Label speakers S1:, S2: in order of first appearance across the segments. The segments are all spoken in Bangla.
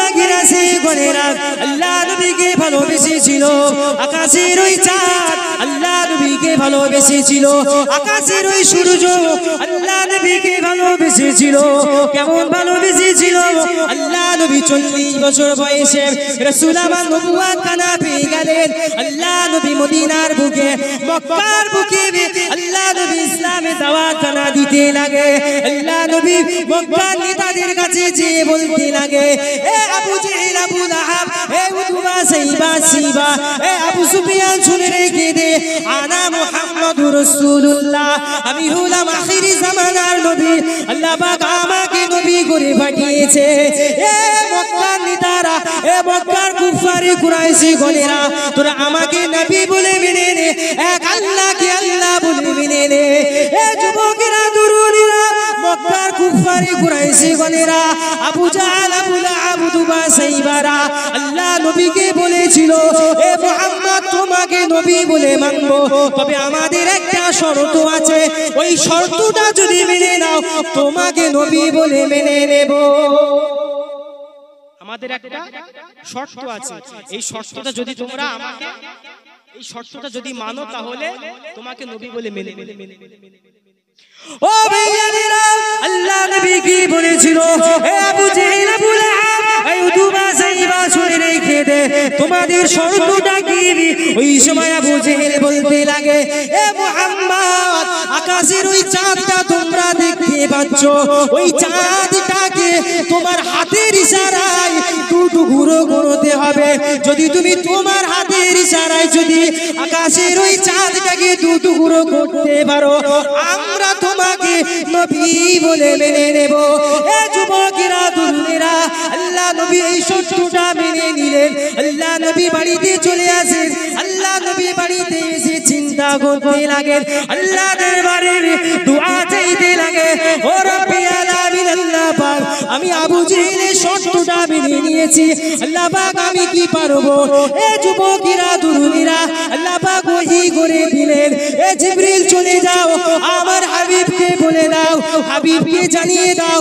S1: বাগিরা সে গনেরা আল্লাহ নবীকে ভালোবেসেছিল আকাশের ওই চাঁদ আল্লাহ নবীকে ভালোবেসেছিল আকাশের ওই সূর্য আল্লাহ নবীকে ভালোবেসেছিল কেমন ভালোবেসেছিল আল্লাহ নবী 40 বছর বয়সে রাসূল আমার নবুয়ত কানা পেয়ে গেলেন আল্লাহ নবী মদিনার বুকে মক্কার বুকে আল্লাহ নবী ইসলামে দাওয়াত কানা দিতে লাগে আল্লাহ নবী মক্কার নেতাদের কাছে যে বলতে লাগে এ আবু জেহেল আবু লাহাব এ উতবা সাইবা সিবা এ আবু সুফিয়ান শুনে রেখে দে আনা মুহাম্মাদুর রাসূলুল্লাহ আমি হলাম আখিরি জামানার নবী আল্লাহ পাক আমাকে নবী করে পাঠিয়েছে এ মক্কার নেতারা এ মক্কার কুফারি কুরাইশি গনেরা তোরা আমাকে নবী বলে মেনে নে এক আল্লাহকে আল্লাহ বলে মেনে নে এ যুবকেরা তরুণীরা মক্কার কুফারি কুরাইশি গনেরা আবু জাহাল আবু লাহাব উতবা সাইবারা আল্লাহ নবীকে বলেছিল এ মুহাম্মদ তোমাকে নবী বলে মানব তবে আমাদের একটা শর্ত আছে ওই শর্তটা যদি মেনে নাও তোমাকে নবী বলে মেনে নেব আমাদের একটা শর্ত আছে এই শর্তটা যদি তোমরা আমাকে এই শর্তটা যদি মানো তাহলে তোমাকে নবী বলে মেনে নেব ও ভাইয়েরা আল্লাহ নবী কি বলেছিল হে আবু জেহেল আবু লাহাব এই উতবা সাইবা শুনে রেখে দে তোমাদের শর্তটা কি ওই সময় আবু জেহেল বলতে লাগে এ মুহাম্মদ আকাশের ওই চাঁদটা তোমরা দেখতে পাচ্ছ ওই চাঁদটাকে তোমার হাতের ইশারায় টুকরো করতে হবে যদি তুমি তোমার হাতের ইশারায় যদি আকাশের ওই চাঁদটাকে টুকরো করতে পারো আমরা তোমাকে নবী বলে মেনে নেব এ যুবকেরা তরুণেরা আল্লাহ নবী এই শর্তটা মেনে নিলেন আল্লাহ নবী বাড়িতে চলে আসেন আল্লাহ নবী বাড়িতে এসে চিন্তা করতে লাগেন আল্লাহ দরবারে দোয়া চাইতে লাগে ও রব্বি আলামিন আল্লাহ পাক আমি আবু জেহেলের শর্তটা মেনে নিয়েছি আল্লাহ পাক আমি কি পারবো এ যুবকেরা তরুণীরা আল্লাহ পাক ওহী করে দিলেন এ জিবরিল চলে যাও আমার হাবিবকে বলে দাও হাবিবকে জানিয়ে দাও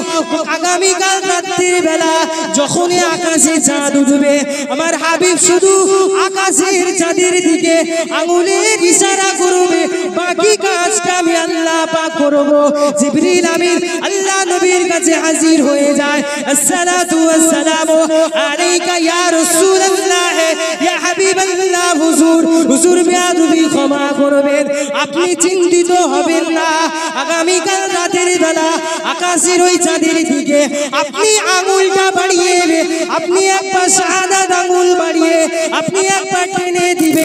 S1: আগামী কাল রাতের বেলা যখনই আকাশে চাঁদ উঠবে আমার হাবিব শুধু আকাশের চাঁদের দিকে আঙ্গুলের ইশারা করবে বাকি কাজটা আমি আল্লাহ পাক করব জিবরিল আমিন আল্লাহ নবীর কাছে হাজির হয়ে যায় আসসালাতু ওয়াসসালামু আলাইকা ইয়া রাসূলুল্লাহ ইয়া হাবিবাল্লাহ হুজুর হুজুর বেয়াদবি ক্ষমা করবেন আপনি চিন্তিত হবেন না আগামী কাল রাতের বেলা আকাশের ওই চাঁদের দিকে আপনি আঙ্গুলটা বাড়িয়ে আপনি একবার শাহাদাত আঙ্গুল বাড়িয়ে আপনি একবার টেনে দিবে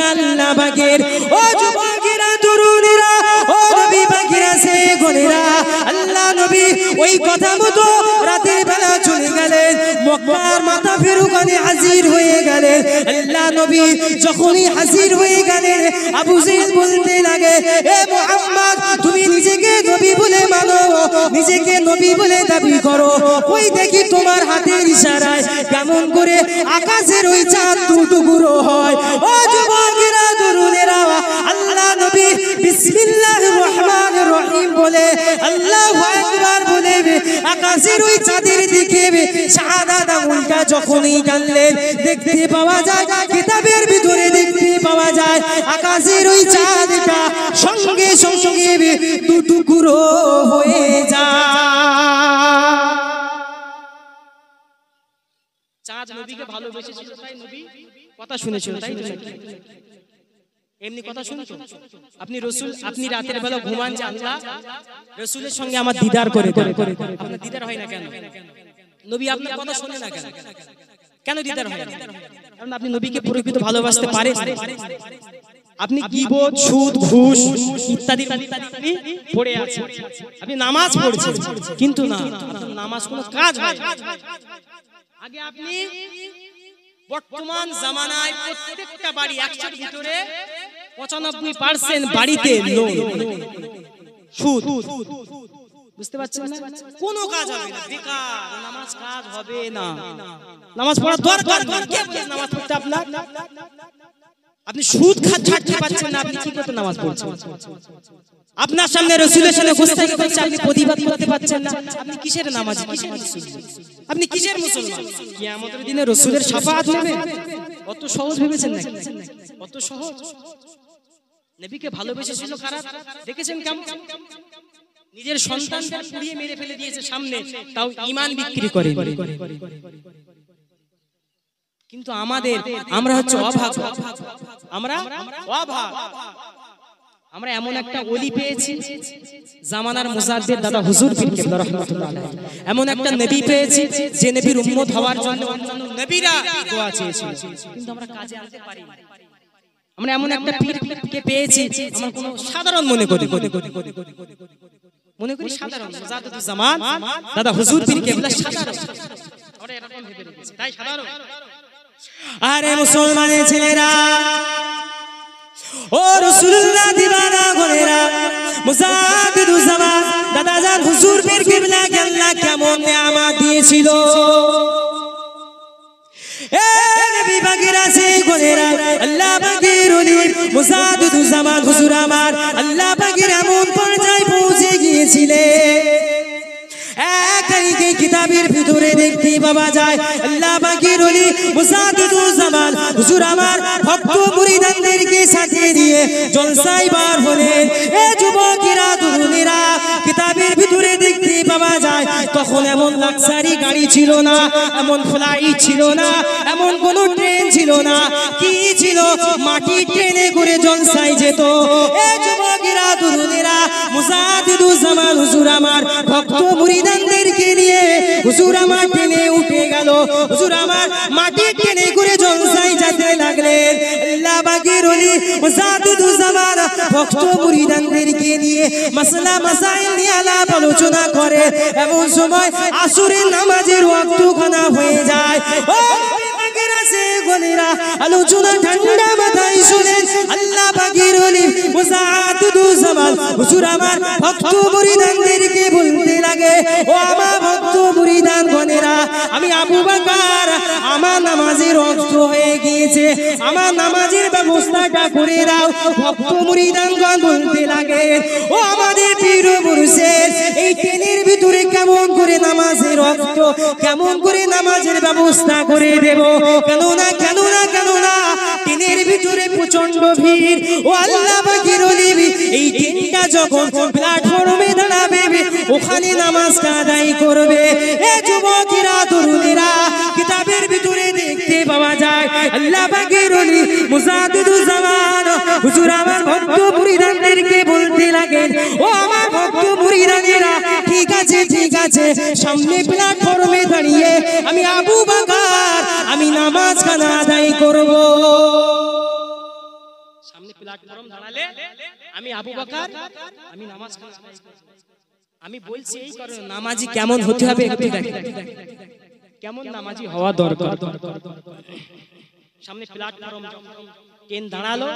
S1: আল্লাহ পাকের ও যুবকেরা তরুণীরা ও নবী পাকেরা সে গনেরা আল্লাহ নবী ওই কথা মতো রাতের বেলা চলে গেলেন মক্কার মাথা ফেরুকানে হাজির হয়ে গেলেন আল্লাহ নবী যখনই হাজির হয়ে গেলেন আবু জেহেল বলতে লাগে এ মুহাম্মদ তুমি নিজেকে নবী বলে মানো নিজেকে নবী বলে দাবি করো ওই দেখি তোমার হাতের ইশারায় কেমন করে আকাশের ওই চাঁদ টুকরো হয় ও যুবকেরা তরুণেরা আল্লাহ নবী বিসমিল্লাহির রহমানির রহিম বলে আল্লাহু আকবার বলে আকাশের ওই চাঁদের দিকে শাহাদাত আঙ্গুলটা যখনই টানলেন দেখতে পাওয়া যায় কিতাবের ভিতরে দেখতে পাওয়া যায় আকাশের ওই চাঁদটা সঙ্গে সঙ্গে টুকরো হয়ে যায় চাঁদ নবীকে ভালোবেসেছিল তাই নবী কথা শুনেছিল তাই তো এমনি কথা শুনতো আপনি রাসূল আপনি রাতের বেলা ঘুমান যে আল্লাহ রাসূলের সঙ্গে আমার দিদার করে আপনার দিদার হয় না কেন নবী আপনার কথা শুনে না কেন কেন দিদার হয় না কারণ আপনি নবীকে প্রকৃত ভালোবাসতে পারেন আপনি গীবত সুদ ঘুষ ইত্যাদি আপনি পড়ে আছেন আপনি নামাজ পড়ছেন কিন্তু না নামাজ কোনো কাজ হয় আগে আপনি বর্তমান জামানায় প্রত্যেকটা বাড়ি 100 এর ভিতরে 95% বাড়িতে লোন সুদ বুঝতে পারছেন না কোনো কাজ হবে না বেকার নামাজ কাজ হবে না নামাজ পড়া দরকার কে বলে নামাজ পড়তে আপনার আপনি সুদ ছাড়তে পারছেন না, আপনি কি করতে নামাজ পড়ছেন? আপনার সামনে রাসূলের সামনে গোস্তাখি করছে, আপনি প্রতিবাদ করতে পারছেন না, আপনি কিসের নামাজি, কিসের মুসলমান, আপনি কিসের মুসলমান? কিয়ামতের দিনে রাসূলের শাফাআত নেবেন, অত সহজ ভেবেছেন নাকি? অত সহজ? নবীকে ভালোবেসেছিল কারা দেখেছেন কেমন? নিজের সন্তানকে পুড়িয়ে মেরে ফেলে দিয়েছে সামনে, তাও ঈমান বিক্রি করে। কিন্তু আমরা হচ্ছে অভাগ, আমরা এমন একটা ওলি পেয়েছি জামানার মুজাদ্দিদ দাদা হুজুর পীর কেবলা রাহমাতুল্লাহ আলাইহি, এমন একটা নবী পেয়েছি যে নবীর উম্মত হওয়ার জন্য অন্যান্য নবীরা দোয়া চেয়েছিল, কিন্তু আমরা কাজে আনতে পারি না। আমরা এমন একটা পীরকে পেয়েছি আমরা কোনো সাধারণ মনে করি সাধারণ মুজাদ্দিদুজ জামান দাদা হুজুর পীর কেবলা সাধারণ, আমরা এরকম ভেবে রেখেছি তাই সাধারণ। আরে মুসলমানের ছেলেরা, ও রাসূলুল্লাহ দিওয়ানা গোরেরা, মুজাদ্দিদুজ জামান দাদা জান হুজুর পীর কেবলা আল্লাহ কেমন নিয়ামত দিয়েছিল। এ নবী পাকের আছে গোরেরা, আল্লাহ পাকের ওলি মুজাদ্দিদুজ জামান হুজুর আমার আল্লাহ পাকের এমন পর্যায়ে পৌঁছে গিয়েছিলেন, এই কিতাবের ভিতরে দেখতে পাওয়া যায় আল্লাহ পাকের ওলি মুজাদ্দিদুজ জামান হুজুর আমার ভক্ত মুরিদানদেরকে সাথে নিয়ে জলসায় বার হলেন। এ যুবকেরা তরুণেরা, কিতাবের ভিতরে দেখতে পাওয়া যায় তখন এমন লাক্সারি গাড়ি ছিল না, এমন ফ্লাইট ছিল না, এমন কোন ট্রেন ছিল না, কি ছিল? মাটির ট্রেনে করে জলসায় যেত। এ যুবকেরা তরুণেরা, মুজাদ্দিদুজ জামান হুজুর আমার ভক্ত মুরিদানদেরকে নিয়ে হুজুর আমার ট্রেনে উঠে গেল, হুজুর আমার মাটির ট্রেনে করে জলসায় যেতে লাগলেন। আল্লাহ পাকের ওলি মুজাদ্দিদুজ জামান ভক্ত মুরিদানদেরকে নিয়ে মাসলা মাসাইল নিয়ে আলাপ আলোচনা করে, এমন সময় আসরের নামাজের ওয়াক্ত খানা হয়ে যায়। ও আলোচনা ঠান্ডা মাথায় শুনেন আল্লাহ পাকের ওলি মুজাদ্দিদুজ জামান হুজুর আমার ভক্ত মুরিদানদেরকে বলতে লাগে, ও আমার ভক্ত মুরিদান গণেরা, আমি আবু বকর আমার নামাজের ওয়াক্ত হয়ে গিয়েছে, আমার নামাজের ব্যবস্থাটা করে দাও। ভক্ত মুরিদানগণ বলতে লাগে, ও আমাদের পীর মুর্শিদ, এই ট্রেনের ভিতরে কেমন করে নামাজের ওয়াক্ত, কেমন করে নামাজের ব্যবস্থা করে দেব? কেননা ট্রেনের ভিতরে প্রচন্ড ভিড়। ও আল্লাহ পাকের ওলি, এই ট্রেনটা যখন প্ল্যাটফর্মে দাঁড়াবে ওখানে নামাজটা আদায় করবে। এ যুবকেরা তরুণেরা, কিতাবের ভিতরে দেখতে পাওয়া যায় আল্লাহ পাকের ওলি মুজাদ্দিদুজ জামান হুজুর আমার ভক্ত মুরিদানদেরকে বলতে লাগেন, ও আমার ভক্ত মুরিদানেরা, ঠিক আছে সামনে প্ল্যাটফর্মে দাঁড়িয়ে আমি আবু বকর আমি নামাজ খানা আদায় করব। সামনে প্ল্যাটফর্ম দাঁড়ালে আমি আবু বকর আমি নামাজ খানা আদায় করব। আমি বলছি এই কারণে নামাজি কেমন হতে হবে একটু দেখেন, কেমন নামাজি হওয়া দরকার। সামনে প্ল্যাটফর্ম ট্রেন দাঁড়ালো,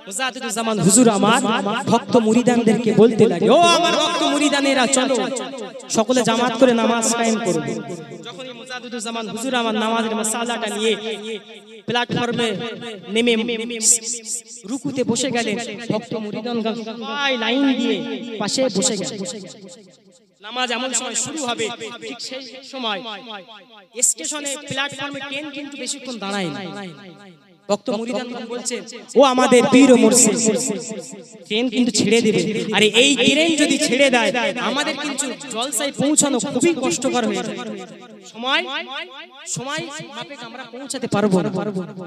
S1: মুজাদ্দিদুজ জামান হুজুর আমার ভক্ত মুরিদানদেরকে বলতে লাগে, ও আমার ভক্ত মুরিদানেরা, চলো সকলে জামাত করে নামাজ কায়েম করব। যখন এই মুজাদ্দিদুজ জামান হুজুর আমার নামাজের মাসালাটা নিয়ে প্ল্যাটফর্মে নেমে রুকুতে বসে গেলেন, ভক্ত মুরিদানগণ সবাই লাইন দিয়ে পাশে বসে গেলেন। নামাজ এমন সময় শুরু হবে, ঠিক সেই সময় স্টেশনে প্ল্যাটফর্মে ট্রেন কিন্তু বেশিক্ষণ দাঁড়ায় না। ভক্ত মুরিদানগণ বলছে, ও আমাদের পীর ও মুর্শিদ, ট্রেন কিন্তু ছেড়ে দেবে, আরে এই ট্রেন যদি ছেড়ে দেয় আমাদের কিন্তু জলসায় পৌঁছানো খুবই কষ্টকর হয়ে যাবে, সময় মাপে আমরা পৌঁছাতে পারবো না।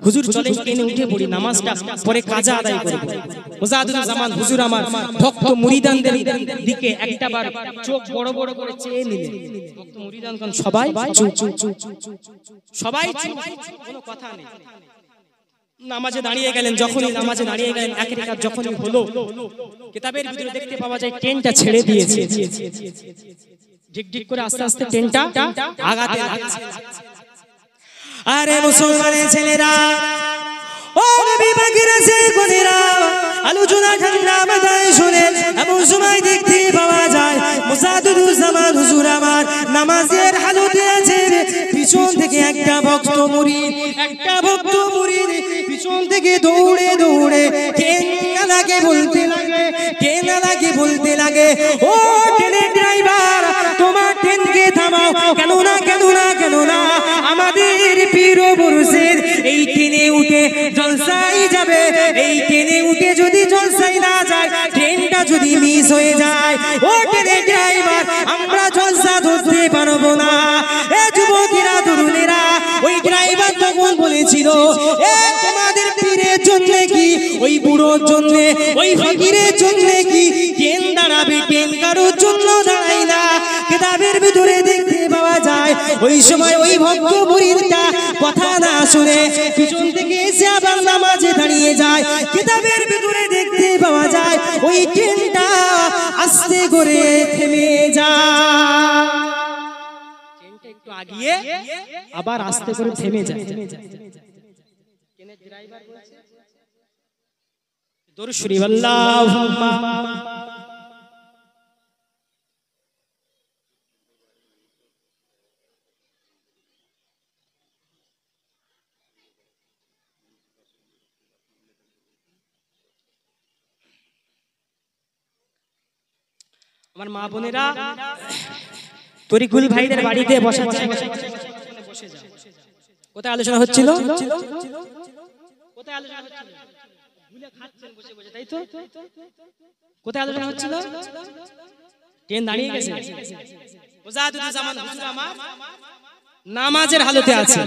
S1: হুজুর চলেন ট্রেনে উঠে পড়ি, নামাজটা পরে কাজা আদায় করব। মুজাদ্দিদুজ জামান হুজুর আমার ভক্ত মুরিদানদের দিকে একটাবার চোখ বড় বড় করে চেয়ে নিলেন। ভক্ত মুরিদানগণ সবাই চুপ, কোনো কথা নেই। নামাজে দাঁড়িয়ে গেলেন, যখনই নামাজে দাঁড়িয়ে গেলেন এক রাকাত যখনই হলো, কিতাবের ভিতরে দেখতে পাওয়া যায় ট্রেনটা ছেড়ে দিয়েছে, ঢিক করে আস্তে আস্তে ট্রেনটা আগাতে লাগছে। আরে মুসলমানের ছেলেরা, ও নবী পাকের রাসূলেরা, আলোচনা ঠান্ডা মাথায় শুনেন, এমন সময় দেখতে পাওয়া যায় মুজাদ্দিদুজ জামান হুজুর আমার নামাজের হালতে আছে, পিছন থেকে একটা ভক্ত মুরিদ পিছন থেকে দৌড়ে দৌড়ে ট্রেনওয়ালাকে বলতে লাগে ও ট্রেনের ড্রাইভার তোমার ট্রেনকে থামাও, কেন না আমাদের পীর মুর্শিদ এই ট্রেনে উঠে জলসাই যাবে, এই ট্রেনে উঠে যদি জলসাই না যায়, ট্রেনটা যদি মিস হয়ে যায়, ও ট্রেনের ড্রাইভার আমরা জলসা ধরতে পারবো না। এ যুবকেরা তরুণেরা, ওই ড্রাইভার তখন বলেছিল এ তোমাদের পীরের জন্য কি, ওই বুড়োর জন্য, ওই ফকিরের জন্য কি ট্রেন দাঁড়াবে? ট্রেন কারোর জন্য দাঁড়ায় না। কিতাবের ভিতরে দেখতে পাওয়া যায় ওই সময় ওই ভক্ত মুরিদটা কথা না শুনে পিছন থেকে এসে আবার নামাজে দাঁড়িয়ে যায়। কিতাবের ভিতরে দেখতে পাওয়া যায় ওই ট্রেনটা আস্তে করে থেমে যায়, ট্রেনটা একটু আগিয়ে আবার আস্তে করে থেমে যায়। ড্রাইভার বলছে দরুদ শরীফ আল্লাহুম্মা আমার মা বোনেরা তরিকুল ভাইদের বাড়িতে বসে যাও। কোথায় আলোচনা হচ্ছিল? কোথায় আলোচনা হচ্ছিল? ভুলে খাচ্ছেন বসে বসে, তাই তো? কোথায় আলোচনা হচ্ছিল? ট্রেন দাঁড়িয়ে গেছে। মুজাহিদুজ্জামান হুজুর আমার নামাজের হালতে আছে।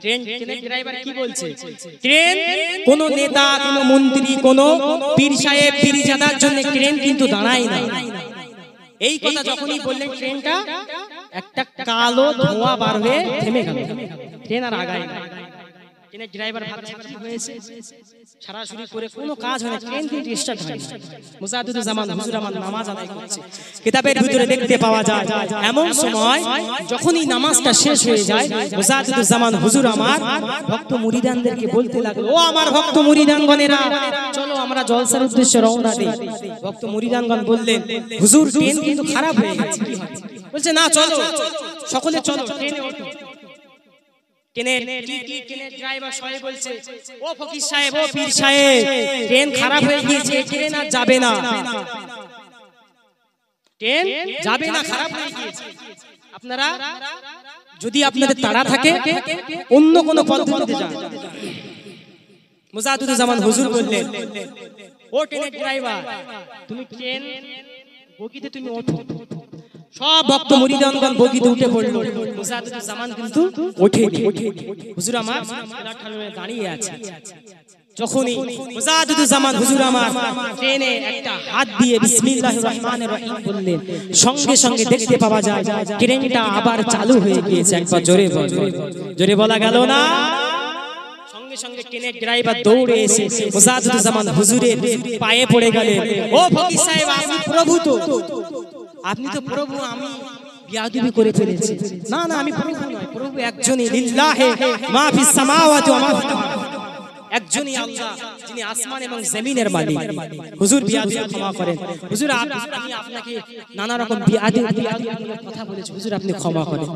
S1: ট্রেনের ড্রাইভার কি বলছে? ট্রেন কোন নেতা, কোন মন্ত্রী, কোন পীর সাহেব, পীরজাদার জন্য ট্রেন কিন্তু দাঁড়ায় না। এই কথা যখনই বললেন ট্রেনটা একটা কালো ধোঁয়া বার হয়ে থেমে গেল, ট্রেন আর আগায় না। ট্রেনের ড্রাইভার ভাবছে কি হয়েছে, সরাসরি করে কোনো কাজ হয় না, ট্রেন কিন্তু স্টার্ট হয় না। মুজাহিদুজ্জামান হুজুর আমার নামাজ আদায় করছে। কিতাবের ভিতরে দেখতে পাওয়া যায় এমন সময় যখনই নামাজটা শেষ হয়ে যায়, মুজাহিদুজ্জামান হুজুর আমার ভক্ত মুরিদানদেরকে বলতে লাগলো, ও আমার ভক্ত মুরিদানগণেরা, চলো আমরা জলসার উদ্দেশ্যে রওনা দিই। ভক্ত মুরিদানগণ বললেন, হুজুর ট্রেন কিন্তু খারাপ হয়ে গেছে। বলছে না, চলো সকলে চলো ট্রেনে ওঠো। ট্রেনের ড্রাইভার সাহেব বলছে, ও ফকির সাহেব, ও পীর সাহেব, ট্রেন খারাপ হয়ে গিয়েছে, ট্রেন আর যাবে না, ট্রেন যাবে না, খারাপ হয়ে গিয়েছে। আপনারা যদি আপনাদের তাড়া থাকে অন্য কোনো পদ্ধতিতে যান। মুজাহিদুজ্জামান হুজুর বললেন, ও ট্রেনের ড্রাইভার, তুমি ট্রেন বগিতে তুমি ওঠো। সব ভক্ত মুরিদানগণ বগিতে উঠে পড়লো। মুজাহিদুজ্জামান কিন্তু ওঠেনি। হুজুর আমার দাঁড়িয়ে আছে। যখনই মুজাহিদুজ্জামান হুজুর আমার ট্রেনে একটা হাত দিয়ে বিসমিল্লাহির রহমানির রহিম বললেন, সঙ্গে সঙ্গে দেখতে পাওয়া যায় ট্রেনটা আবার চালু হয়ে গিয়েছে। একবার জোরে বলা গেল না? সঙ্গে সঙ্গে ট্রেনের ড্রাইভার দৌড়ে এসে মুজাহিদুজ্জামান হুজুরের পায়ে পড়ে গেলেন, ও ফকির সাহেব, আপনি প্রভু তো, আপনি তো প্রভু, আমি বিয়াদবি করে ফেলেছি। না না, আমি প্রভু নয়, প্রভু একজনই, লিল্লাহি মা ফিস সামাওয়াতি ওয়া মা ফিল আরদ, একজনই আল্লাহ যিনি আসমান এবং জমিনের মালিক। হুজুর বিয়াদবি ক্ষমা করেন। হুজুর আমি আপনাকে নানা রকম বিয়াদবি কথা বলেছি, হুজুর আপনি ক্ষমা করেন।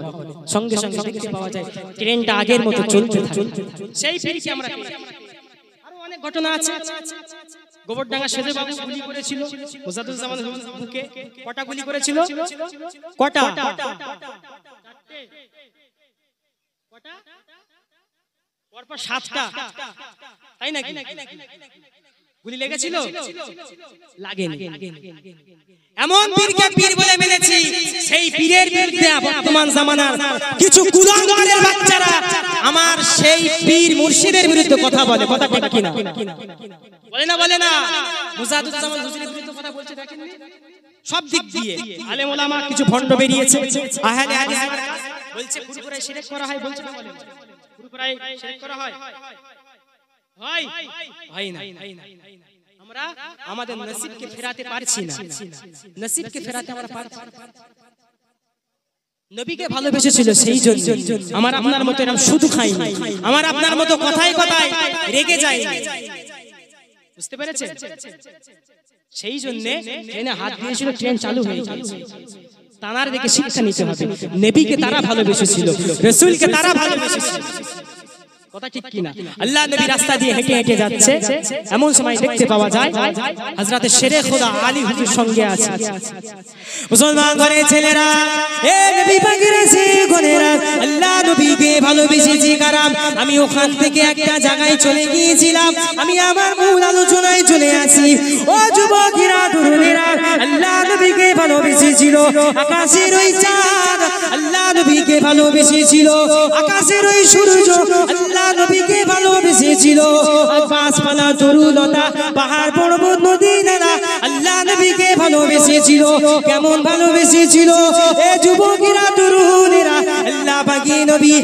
S1: সঙ্গে সঙ্গে দেখতে পাওয়া যায় ট্রেনটা আগের মতো চলতে থাকে। সেই পীরকে আমরা আরো অনেক ঘটনা আছে। গোবরডাঙ্গা সেজে বাবু গুলি করেছিল মুজাহিদুজ্জামান বুকে। কটা গুলি করেছিল? কটা? পরপর 7টা, তাই নাকি? গুলি লেগেছিল? লাগেনি। এমন পীরকে পীর বলে মেনেছি, সেই পীরের বিরুদ্ধে বর্তমান জামানার কিছু কুলাঙ্গারের বাচ্চারা আমার সেই পীর মুর্শিদের বিরুদ্ধে কথা বলে। কথা ঠিক কিনা? বলে না? মুজাহিদুজ্জামান হুজুরের বিরুদ্ধে কথা বলছে, দেখেন সব দিক দিয়ে। আলেম ওলামা কিছু ভণ্ড বেরিয়েছে, আহলে হাদিস বলছে পুরোপুরাই শিরক করা হয়, বলছে না? বলে পুরোপুরাই শিরক করা হয়? হয় না। আমরা আমাদের নসিবকে ফেরাতে পারছি না, নসিবকে ফেরাতে আমরা পারছি না। নবীকে ভালোবেসেছিল সেই জন্য আমার আপনার মতো এরকম শুধু খাইনি, আমার আপনার মতো কথায় কথায় রেগে যায়নি। বুঝতে পেরেছেন? সেই জন্য ট্রেনে হাত দিয়েছিল, ট্রেন চালু হয়ে গিয়েছে। তানার দিকে শিক্ষা নিতে হবে। নবীকে তারা ভালোবেসেছিল, রাসূলকে তারা ভালোবেসেছিল। কথা ঠিক কি না? আল্লাহ নবী রাস্তা দিয়ে হেঁটে হেঁটে যাচ্ছে, এমন সময় দেখতে পাওয়া যায় হযরত শেরে খোদা আলী হুজুর সঙ্গে আছে। মুসলমান ঘরের ছেলেরা, এ নবী পাকের ঘরেরা, আল্লাহ নবীকে ভালোবেসেছি কারণ আমি ওখান থেকে একটা জায়গায় চলে গিয়েছিলাম। আমি আমার মূল আলোচনায় চলে আসি। ও যুবকেরা, তরুণেরা, আল্লাহ নবীকে ভালোবেসেছিল আকাশের ওই চাঁদ, আল্লাহ নবীকে ভালোবেসেছিল আকাশের ওই সূর্য, আল্লাহ নবীকে ভালোবেসেছিল গাছপালা তরুলতা পাহাড় পর্বত নদী নালা, আল্লাহ নবীকে ভালোবেসেছিল। কেমন ভালোবেসেছিল? এ যুবকেরা, তরুণেরা, আল্লাহ পাকি নবী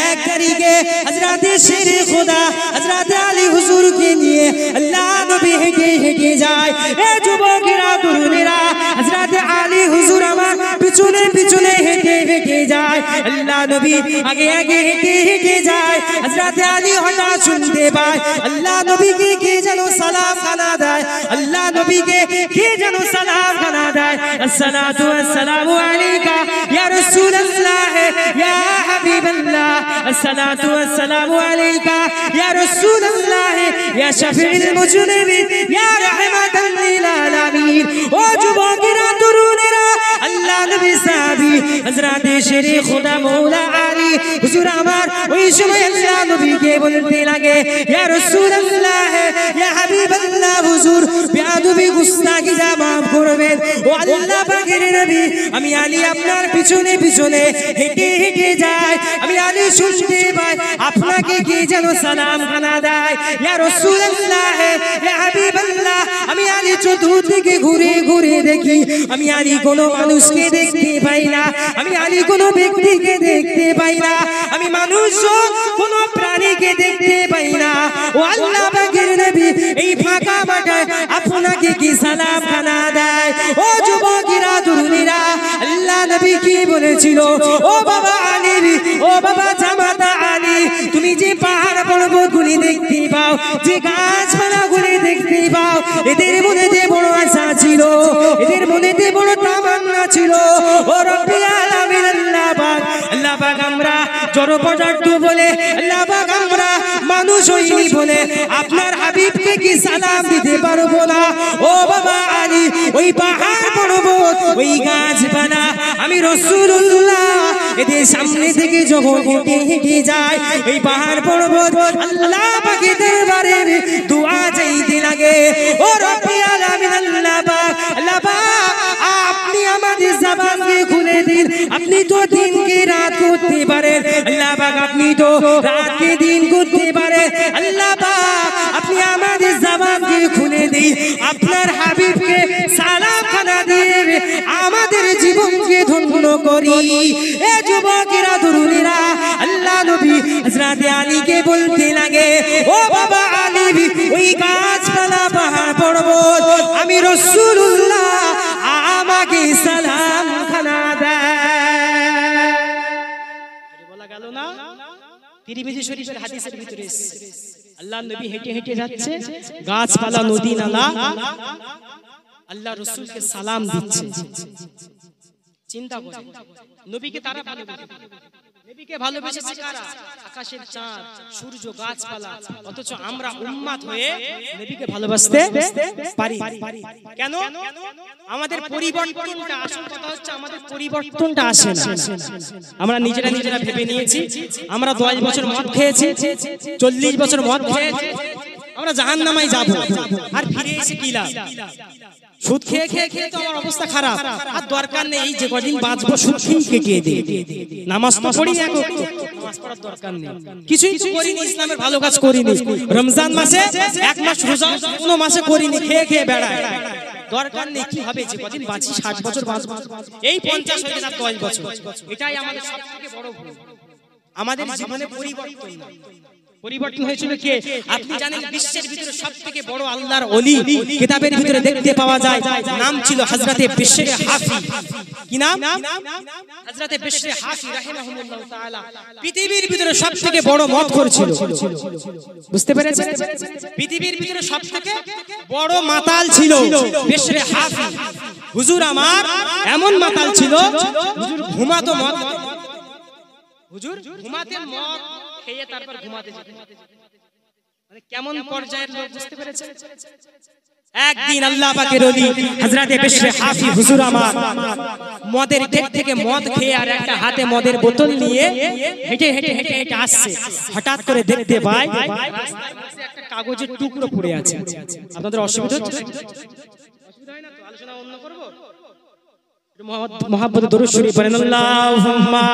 S1: 1 তারিখে হযরত শেরে খোদা হযরত আলী হুজুরকে নিয়ে আল্লাহ নবী হেঁটে হেঁটে যায়। এ যুবকেরা, তরুণেরা, হযরত আলী হুজুর আমার পিছনে পিছনে হেঁটে হেঁটে যায়। আল্লাহ নবী আগে আগে হেঁটে হেঁটে যায়। হযরত আলী হঠাৎ শুনতে পায় আল্লাহ নবীকে কে যেন সালাম খানা দেয়, আল্লাহ নবীকে কে যেন সালাম খানা দেয়। আসসালাতু ওয়াসসালামু আলাইকা ইয়া রাসূলুল্লাহ ইয়া হাবিবাল্লাহ, আসসালাতু ওয়াসসালামু আলাইকা ইয়া রাসূলুল্লাহ ইয়া শাফিউল মুজরিমিন ইয়া রাহমাতাল লিল আলামিন। ও যুবকেরা, তরুণেরা, আল্লাহ নবী সাহাবী হযরত শেরে খোদা মওলা আলী হুজুর আমার ওই সময় আল্লাহ নবীকে বলতে লাগে, ইয়া রাসূলুল্লাহ ইয়া হাবিবাল্লাহ, হুজুর বেয়াদবি গুস্তাখি যা মাফ করবেন। ও আল্লাহ পাকের নবী, আমি আলী আপনার পিছনে পিছনে হেঁটে হেঁটে যাই। আমি আলী শুনতে পাই আপনাকে কে যেন সালাম খানা দেয়, ইয়া রাসূলুল্লাহ ইয়া হাবিবাল্লাহ। আমি আলী চতুর্দিকে ঘুরে ঘুরে দেখি, আমি আলী কোনো মানুষকে দেখতে পাই না, আমি আলী কোনো ব্যক্তিকে দেখতে পাই না, আমি মানুষ কোনো প্রাণীকে দেখতে পাই না। ও আল্লাহ পাকের নবী, এই ফাঁকা মাঠে আপনাকে কি সালাম খানা দেয়? ও যুবকেরা, তরুণীরা, আল্লাহ নবী কি বলেছিল? ও বাবা আলী, ও বাবা জামাতা আলী, তুমি যে পাহাড় পর্বতগুলি দেখতে পাও, যে গাছপালাগুলি দেখতে পাও, এদের মনেতে বড় আশা ছিল, এদের মনেতে বড় তামান্না ছিল। ও রব্বুল আলামিন, আল্লাহ পাক, আল্লাহ পাক, আমরা জড় পদার্থ বলে, আল্লাহ পাক, আমরা মানুষ হইনি বলে আপনার হাবিবকে কি সালাম দিতে পারবো না? ও বাবা আলী, ওই পাহাড় পর্বত, ওই গাছপালা, আমি রাসূলুল্লাহ এদের সামনে থেকে যখন হেঁটে হেঁটে যায়, ওই পাহাড় পর্বত আল্লাহ পাকের দরবারে দোয়া চাইতে লাগে। ও রব্বুল আলামিন, আল্লাহ পাক, আল্লাহ পাক, আপনি আমাদের জবানকে খুলে দিন। আপনি তো দিনকে রাত করতে পারেন, আল্লাহ পাক, আপনি তো রাতকে দিন করতে পারেন, আল্লাহ পাক, আপনি আমাদের জবানকে খুলে দিন। আপনার হাবিবকে সালাম খানা দিয়ে আমাদের জীবনকে ধন্য করি। এ যুবকেরা, তরুণীরা, আল্লাহ নবী হযরত আলীকে বলতে লাগে, ও বাবা আলী, ওই গাছপালা পাহাড় পর্বত আমি রাসূলুল্লাহ আমাকে সালাম খানা দেয়। বলা গেল না? তিরমিজি শরীফের হাদিসের ভিতরে আল্লাহ নবী হেঁটে হেঁটে যাচ্ছে, গাছপালা নদী নালা, আল্লাহ রাসূলকে সালাম দিচ্ছে। চিন্তা করে, নবীকে তারা ভালোবাসে, নবীকে ভালোবেসেছে কারা? আকাশের চাঁদ, সূর্য, গাছপালা। অথচ আমরা উম্মত হয়ে নবীকে ভালোবাসতে পারি কেন? আমাদের পরিবর্তনটা, আসল কথা হচ্ছে আমাদের পরিবর্তনটা আসে না। আমরা নিজেরা নিজেরা ভেবে নিয়েছি আমরা 10 বছর মদ খেয়েছি, 40 বছর মদ খেয়েছি, আমরা জাহান্নামে যাব, আর ফিরে এসে কি লাভ? সুদ খেয়ে খেয়ে খেয়ে তো আমার অবস্থা খারাপ, আর দরকার নেই যে কদিন বাঁচবো সুদ খেয়ে কেটে দিই। নামাজ তো পড়ি না, নামাজ পড়ার দরকার নেই, কিছুই তো করিনি, ইসলামের ভালো কাজ করিনি। রমজান মাসে 1 মাস রোজা কোনো মাসে করিনি, খেয়ে খেয়ে বেড়াই, দরকার নেই। কি হবে যে কদিন বাঁচি? 60 বছর বাঁচবো, এই 50 হয়ে যাবে 10 বছর। এটাই আমাদের সবথেকে বড় ভুল। আমাদের জীবনে পরিবর্তন না। পরিবর্তন হয়েছিল কে? আপনি জানেন বিশ্বের ভিতরে সবথেকে বড় আল্লাহর ওলি কিতাবের ভিতরে দেখতে পাওয়া যায়, নাম ছিল হযরতে বিশরে হাফি। কি নাম? হযরতে বিশরে হাফি রাহিমাহুল্লাহ তাআলা। পৃথিবীর ভিতরে সবথেকে বড় মদখোর ছিল। বুঝতে পেরেছেন? পৃথিবীর ভিতরে সবথেকে বড় মাতাল ছিল বিশরে হাফি। হুজুর আমার এমন মাতাল ছিল, হুজুর ঘুমাতো মদ, হুজুর ঘুমাতে মদ খেয়ে তারপর ঘুমাতে যেত। মানে কেমন পর্যায়ের লোক বুঝতে পেরেছেন? একদিন আল্লাহ পাকের ওলি হযরতে বিশর হাফি হুজুর আমার মদের ঠেক থেকে মদ খেয়ে আর একটা হাতে মদের বোতল নিয়ে হেঁটে হেঁটে হেঁটে হেঁটে আসছে। হঠাৎ করে দেখতে পায় রাস্তার পাশে একটা কাগজের টুকরো পড়ে আছে। আপনাদের অসুবিধা হচ্ছে? অসুবিধা হয় না তো? আলোচনা অন্য করব। মুহাম্মদ দরুদ শরীফ পড়েন, আল্লাহুম্মা